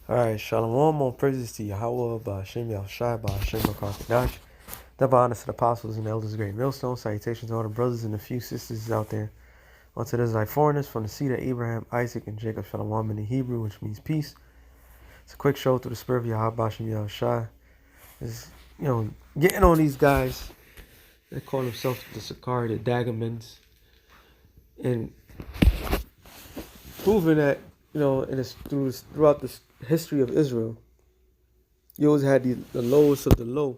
Alright, Shalom, all praises to Yahweh, Ba'ashem Yahushai, Ba'ashem Rakakadash. Double honors to the apostles and elders of Great Millstone. Salutations to all the brothers and the few sisters out there. Unto the Israelite foreigners from the seed of Abraham, Isaac, and Jacob. Shalom in the Hebrew, which means peace. It's a quick show through the spirit of Yahweh, Ba'ashem Yahushai. Is getting on these guys. They call themselves the Sakari, the Dagamans, and proving that, and it's throughout the history of Israel, you always had the lowest of the low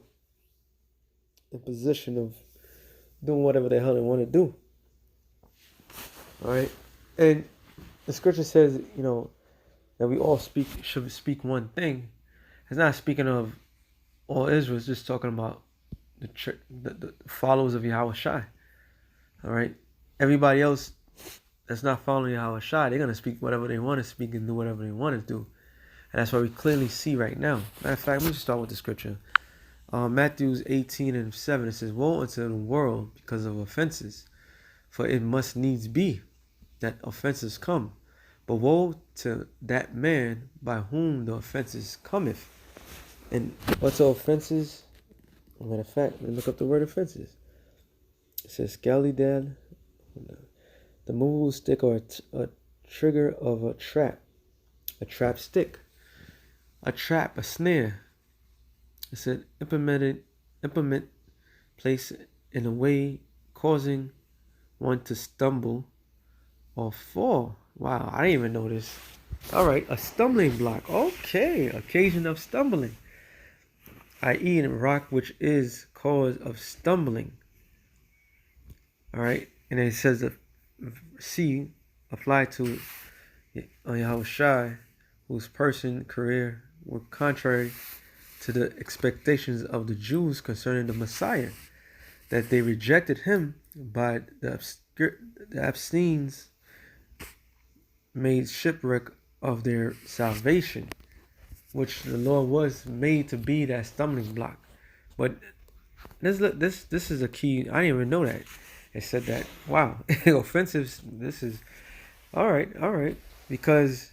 in position of doing whatever the hell they want to do. All right, and the scripture says, that we all should speak one thing. It's not speaking of all Israel. It's just talking about the followers of Yahweh Shai. All right, everybody else that's not following Yahweh Shai, they're gonna speak whatever they want to speak and do whatever they want to do, and that's what we clearly see right now. Matter of fact, let me just start with the scripture. Matthew 18:7, it says, "Woe unto the world because of offenses, for it must needs be that offenses come. But woe to that man by whom the offenses cometh." And what's the offenses? Matter of fact, let me look up the word offenses. It says, "Scalidad, the movable stick or a trigger of a trap stick, a trap, a snare." It said, implement place in a way causing one to stumble or fall. Wow, I didn't even know this. All right, a stumbling block. Okay, occasion of stumbling, i.e., a rock which is cause of stumbling. All right, and it says the C apply to Yahweh Shai, whose person, career were contrary to the expectations of the Jews concerning the Messiah, that they rejected him by the Essenes made shipwreck of their salvation, which the Lord was made to be that stumbling block. But this is a key. I didn't even know that it said that. Wow, offensive. This is all right, because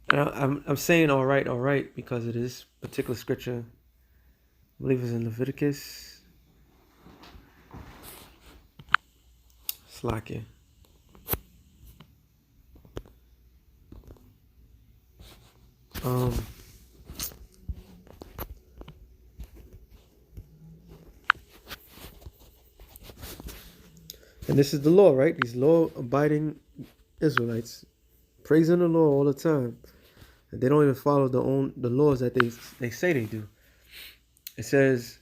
I'm saying all right because of this particular scripture. I believe it's in Leviticus. Slack it. And this is the law, right? These law-abiding Israelites praising the law all the time, and they don't even follow the laws that they say they do. It says,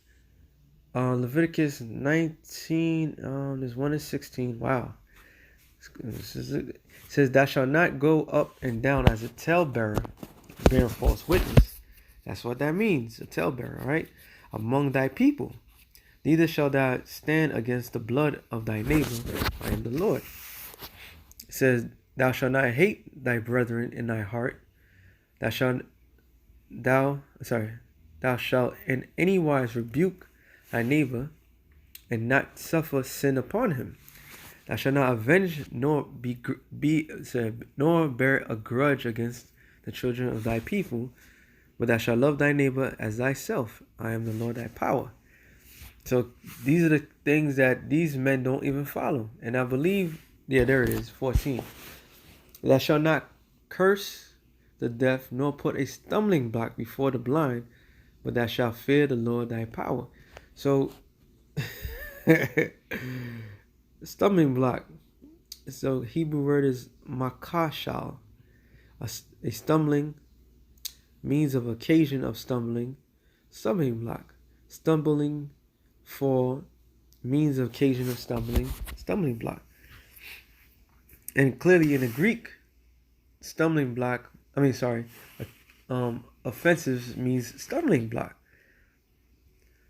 Leviticus 19, there's 1 and 16. Wow. It says, "Thou shalt not go up and down as a talebearer, bearing false witness." That's what that means, a talebearer, right? "Among thy people. Neither shalt thou stand against the blood of thy neighbor. I am the Lord." It says, "Thou shalt not hate thy brethren in thy heart. Thou shalt in any wise rebuke thy neighbor, and not suffer sin upon him. Thou shalt not avenge nor bear a grudge against the children of thy people, but thou shalt love thy neighbor as thyself. I am the Lord thy power." So these are the things that these men don't even follow. And I believe, there it is, 14. "Thou shalt not curse the deaf, nor put a stumbling block before the blind, but thou shalt fear the Lord thy power." So, stumbling block. So Hebrew word is makashal. A stumbling, means of occasion of stumbling. Stumbling block. Stumbling, for means of occasion of stumbling block. And clearly in the Greek, offensive means stumbling block.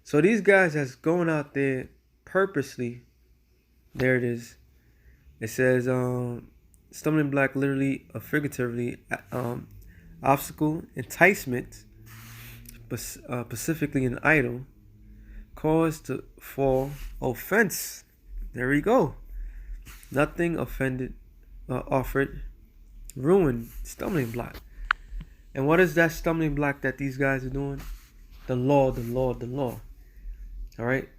So these guys that's going out there purposely, there it is. It says stumbling block, literally or figuratively, obstacle, enticement, specifically an idol, cause to fall, offense. There we go. Nothing offended, offered, ruin, stumbling block. And what is that stumbling block that these guys are doing? The law, the law, the law. All right.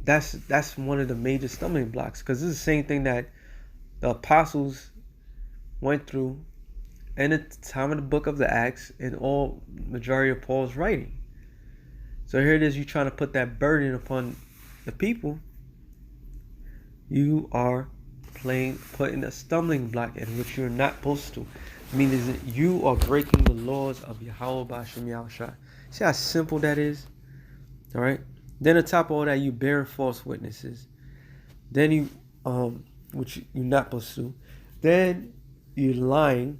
That's one of the major stumbling blocks, because this is the same thing that the apostles went through in the time of the book of the Acts and all majority of Paul's writing. So here it is, you trying to put that burden upon the people. You are putting a stumbling block in which you're not supposed to. Meaning that you are breaking the laws of Yahweh B'Shem Yahushua. See how simple that is? All right. Then on top of all that, you bearing false witnesses. Then you, which you're not supposed to. Then you're lying,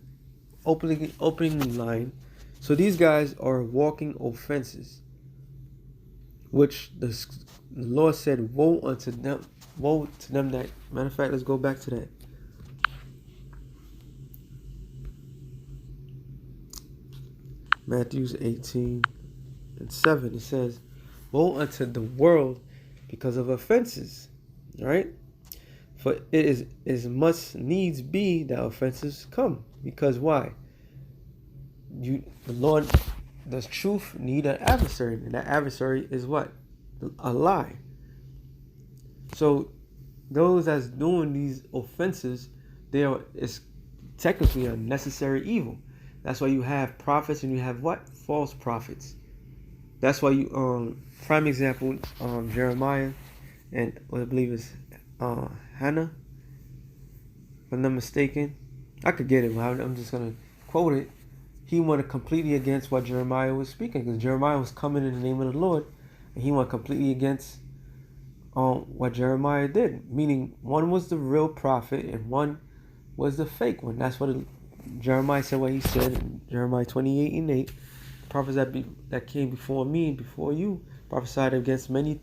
openly lying. So these guys are walking offenses, which the Lord said, "Woe unto them! Woe to them that." Matter of fact, let's go back to that. Matthew 18:7. It says, "Woe unto the world because of offenses." Right? For it must needs be that offenses come. Because why? The Lord, the truth need an adversary, and that adversary is what? A lie. So those that's doing these offenses, it's technically a necessary evil. That's why you have prophets and you have what? False prophets. That's why you prime example, Jeremiah and what I believe is Hannah, if I'm not mistaken. I could get it, but I'm just gonna quote it. He went completely against what Jeremiah was speaking, because Jeremiah was coming in the name of the Lord, and he went completely against what Jeremiah did. Meaning, one was the real prophet and one was the fake one. That's what Jeremiah said. What he said in Jeremiah 28:8, prophets that came before me and before you prophesied against many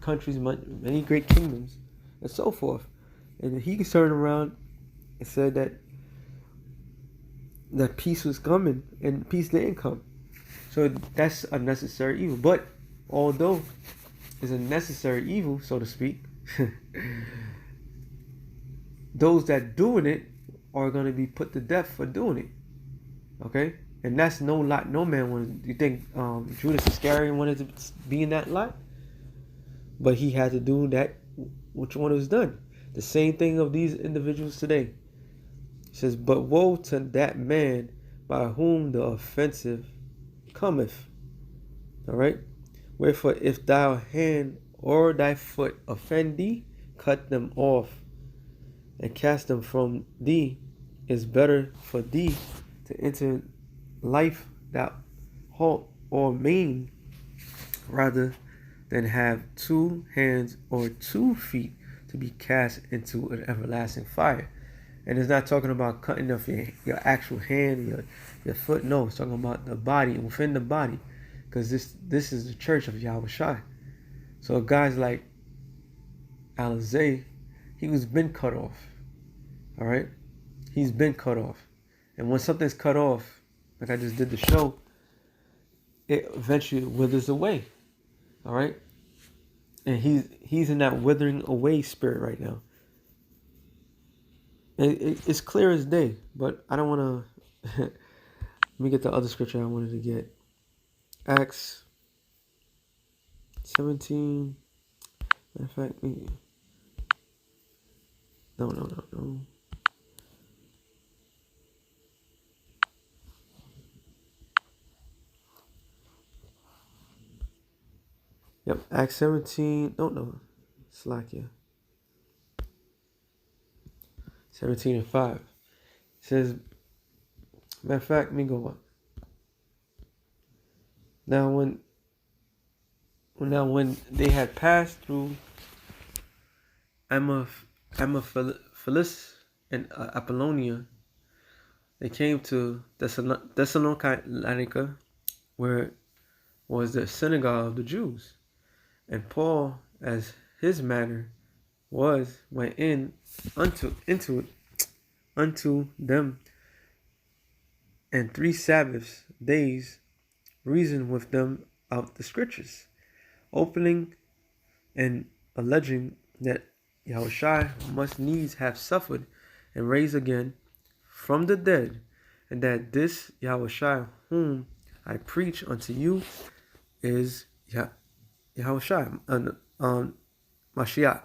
countries, many great kingdoms, and so forth. And he turned around and said that peace was coming, and peace didn't come. So that's a necessary evil. But although it's a necessary evil, so to speak, those that doing it are going to be put to death for doing it. Okay? And that's no lot. No man wanted. You think Judas Iscariot wanted to be in that lot? But he had to do that which one was done. The same thing of these individuals today. It says, "But woe to that man by whom the offensive cometh." All right? "Wherefore, if thy hand or thy foot offend thee, cut them off and cast them from thee. It's better for thee to enter life that halt or maim, rather than have 2 hands or 2 feet to be cast into an everlasting fire." And it's not talking about cutting off your actual hand, your foot. No, it's talking about the body, within the body. Because this is the church of Yahweh Shai. So guys like Alizé, he was been cut off. All right? He's been cut off. And when something's cut off, like I just did the show, it eventually withers away. All right? And he's in that withering away spirit right now. And it's clear as day, but I don't want to... Let me get the other scripture I wanted to get. Acts 17. Matter of fact, no. Yep, Acts 17. No. Slakia. 17:5. It says, matter of fact, let me go up. Now when they had passed through Amphipolis and Apollonia, they came to Thessalonica, where was the synagogue of the Jews. And Paul, as his manner was, went unto them, and 3 Sabbath days reasoned with them of the scriptures, opening and alleging that Yahushua must needs have suffered and raised again from the dead, and that this Yahushua whom I preach unto you is Yahushua, Mashiach.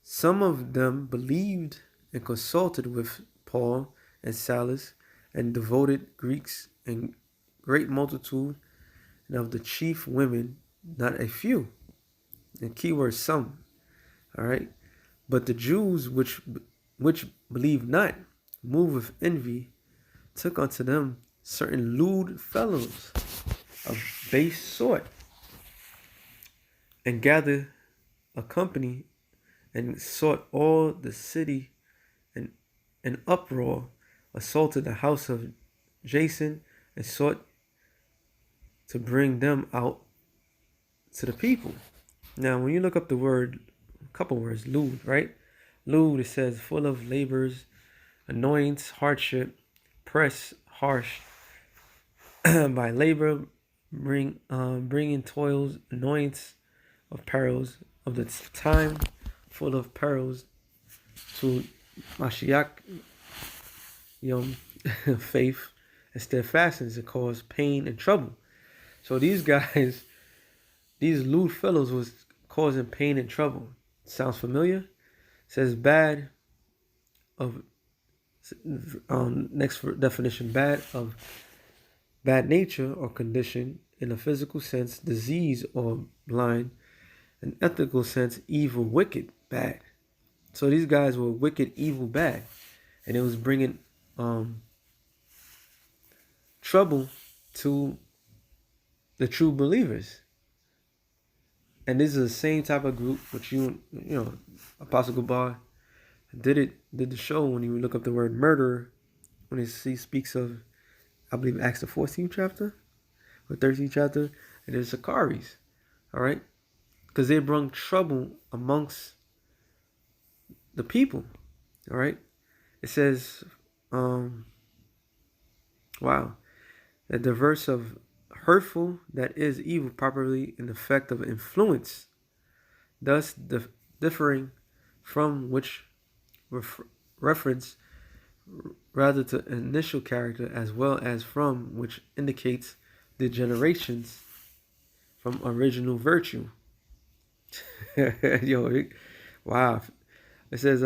Some of them believed and consulted with Paul and Silas, and devoted Greeks and great multitude, and of the chief women, not a few. And keyword some. All right. But the Jews which believed not, moved with envy, took unto them certain lewd fellows of base sort, and gathered a company, and sought all the city, and in uproar, assaulted the house of Jason, and sought to bring them out to the people. Now, when you look up the word, a couple words, lewd, right? Lewd, it says full of labors, annoyance, hardship, press, harsh, by labor, bringing toils, annoyance of perils of the time, full of perils to Mashiach, faith and steadfastness, it caused pain and trouble. So these guys, these lewd fellows was causing pain and trouble. Sounds familiar? It says bad of, next definition, bad of bad nature or condition in a physical sense, disease or blind, an ethical sense, evil, wicked, bad. So these guys were wicked, evil, bad, and it was bringing trouble to the true believers. And this is the same type of group which Apostle Gabar did the show when you look up the word murderer, when he speaks of, I believe, Acts the 14th chapter or 13th chapter, and it's Sicaries, all right, because they brought trouble amongst the people, all right. It says, wow, that the verse of hurtful, that is evil, properly in effect of influence, thus differing from which reference rather to initial character, as well as from which indicates degenerations from original virtue. Wow. It says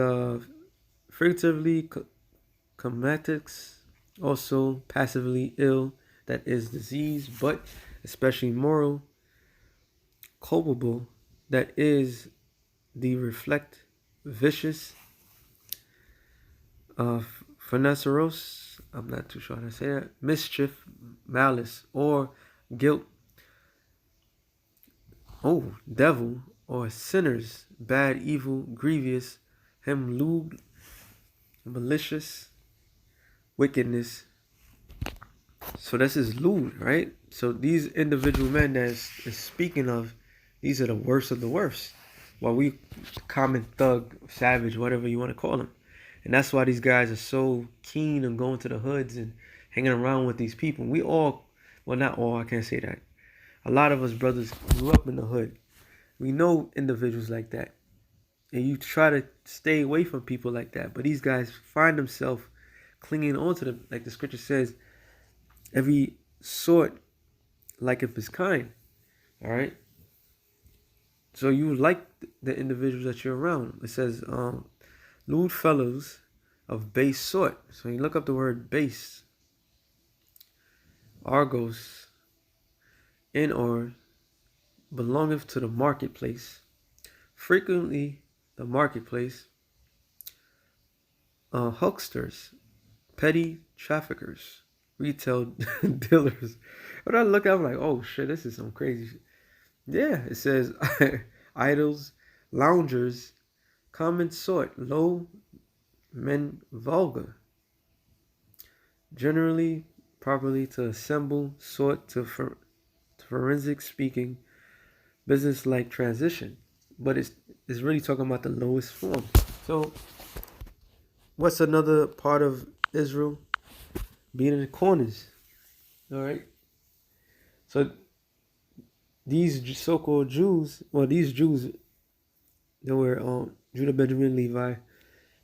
figuratively comatics, also passively ill, that is disease, but especially moral, culpable, that is the reflect, vicious, phaneseros, I'm not too sure how to say that, mischief, malice, or guilt, devil, or sinners, bad, evil, grievous, him, lewd, malicious, wickedness. So this is lewd, right? So these individual men that is speaking of, these are the worst of the worst. While we common thug, savage, whatever you want to call them. And that's why these guys are so keen on going to the hoods and hanging around with these people. We all, well, not all, I can't say that. A lot of us brothers grew up in the hood. We know individuals like that. And you try to stay away from people like that. But these guys find themselves clinging on to them, like the scripture says, every sort like if it's kind. All right. So you like the individuals that you're around. It says, lewd fellows of base sort. So you look up the word base. Argos, in or belongeth to the marketplace. Frequently the marketplace. Hucksters, petty traffickers, retail dealers. When I look, I'm like, oh shit, this is some crazy shit. Yeah, it says idols, loungers, common sort, low, men vulgar. Generally, properly to assemble, sort to forensic speaking, business-like transition. But it's really talking about the lowest form. So, what's another part of Israel? Being in the corners. All right. So these so-called Jews, well, these Jews, they were Judah, Benjamin, Levi,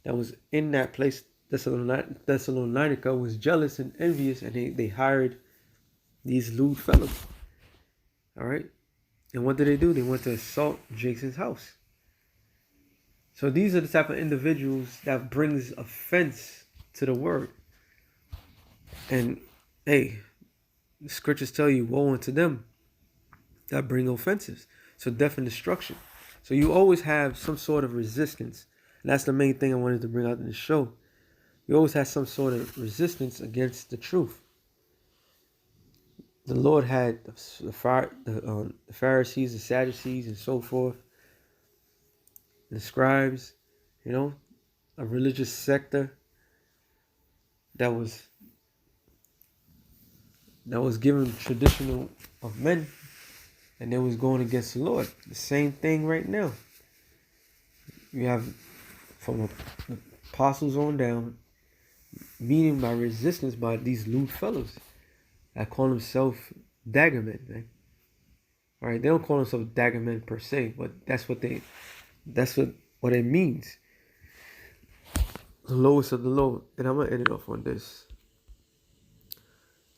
that was in that place Thessalonica was jealous and envious, and they hired these lewd fellows. All right. And what did they do? They went to assault Jason's house. So these are the type of individuals that brings offense to the word. And hey, the scriptures tell you, woe unto them that bring offenses. So death and destruction. So you always have some sort of resistance. And that's the main thing I wanted to bring out in the show. You always have some sort of resistance against the truth. The Lord had the Pharisees, the Sadducees, and so forth, the scribes, a religious sector that was given traditional of men, and they was going against the Lord. The same thing right now. You have from the apostles on down, meaning by resistance by these lewd fellows that call themselves daggermen, man. All right, they don't call themselves daggermen per se, but that's what it means. The lowest of the low. And I'm gonna end it off on this.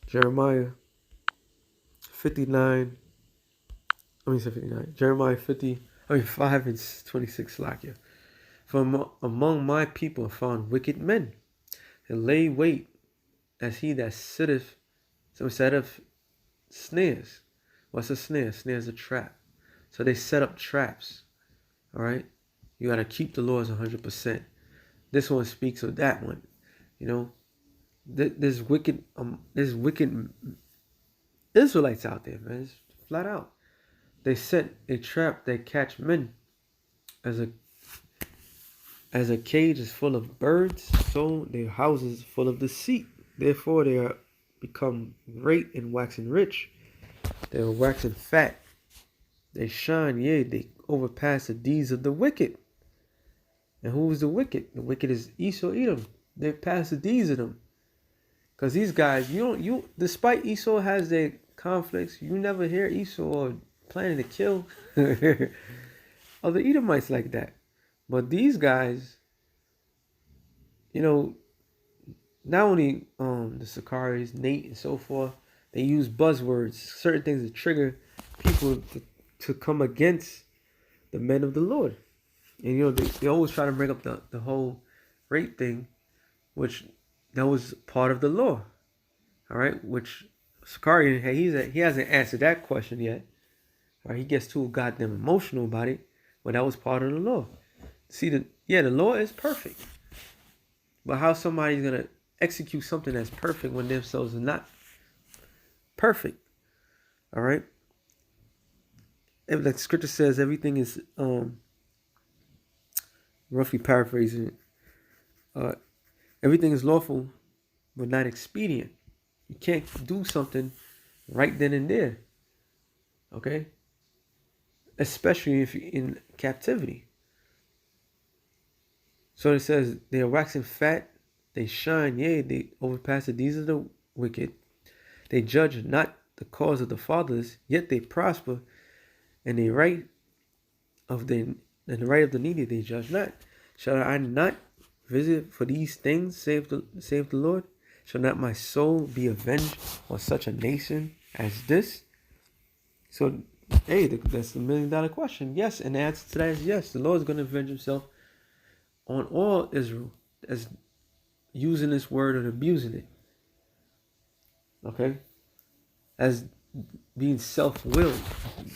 Jeremiah 59. Jeremiah 5 and 26. Slakia. For among my people I found wicked men, and lay wait as he that sitteth. So instead of snares, what's a snare? Snare is a trap. So they set up traps. All right, you got to keep the laws 100%. This one speaks of that one. There's wicked Israelites out there, man. It's flat out. They set a trap that catch men. As a cage is full of birds, so their houses full of deceit. Therefore they are become great and waxing rich. They are waxing fat. They shine, yea, they overpass the deeds of the wicked. And who is the wicked? The wicked is Esau, Edom. They pass the deeds of them. Because these guys, despite Esau has their conflicts, you never hear Esau planning to kill other Edomites like that. But these guys, not only the Sicaris, Nate, and so forth, they use buzzwords, certain things that trigger people to come against the men of the Lord. And they always try to bring up the whole rape thing, which that was part of the law. All right, which Sicari, he hasn't answered that question yet. All right, he gets too goddamn emotional about it, but that was part of the law. See, the law is perfect. But how somebody's going to execute something that's perfect when themselves are not perfect? All right? And like scripture says, everything is, roughly paraphrasing it, everything is lawful, but not expedient. You can't do something right then and there. Okay? Especially if you're in captivity. So it says, they are waxing fat, they shine, yea, they overpass the deeds of the wicked. They judge not the cause of the fathers, yet they prosper, and the right of the needy they judge not. Shall I not visit for these things, save the Lord? Shall not my soul be avenged on such a nation as this? So, hey, that's the $1 million question. Yes, and the answer to that is yes. The Lord is going to avenge himself on all Israel as using this word and abusing it. Okay? As being self-willed.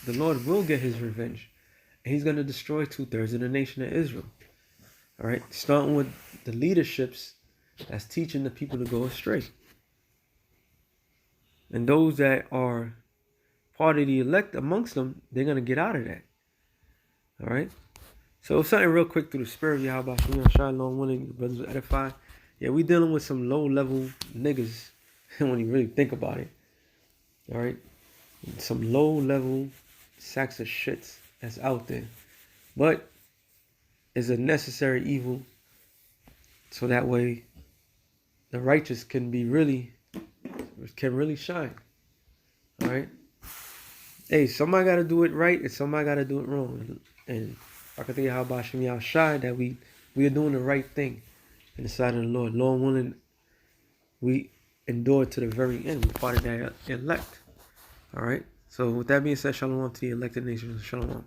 The Lord will get his revenge. And he's going to destroy 2/3 of the nation of Israel. All right? Starting with the leaderships that's teaching the people to go astray. And those that are part of the elect amongst them, they're going to get out of that. All right? So something real quick through the spirit of Yahweh Shalom, willing the brothers will edify. Yeah, we dealing with some low-level niggas when you really think about it. All right? Some low-level sacks of shits that's out there. But it's a necessary evil so that way the righteous can really shine. All right? Hey, somebody got to do it right and somebody got to do it wrong. And I can think how about Shem Yahshai that we are doing the right thing. in the sight of the Lord. Lord willing, we endure to the very end. We're part of that elect. All right. So with that being said, shalom to the elected nations. Shalom.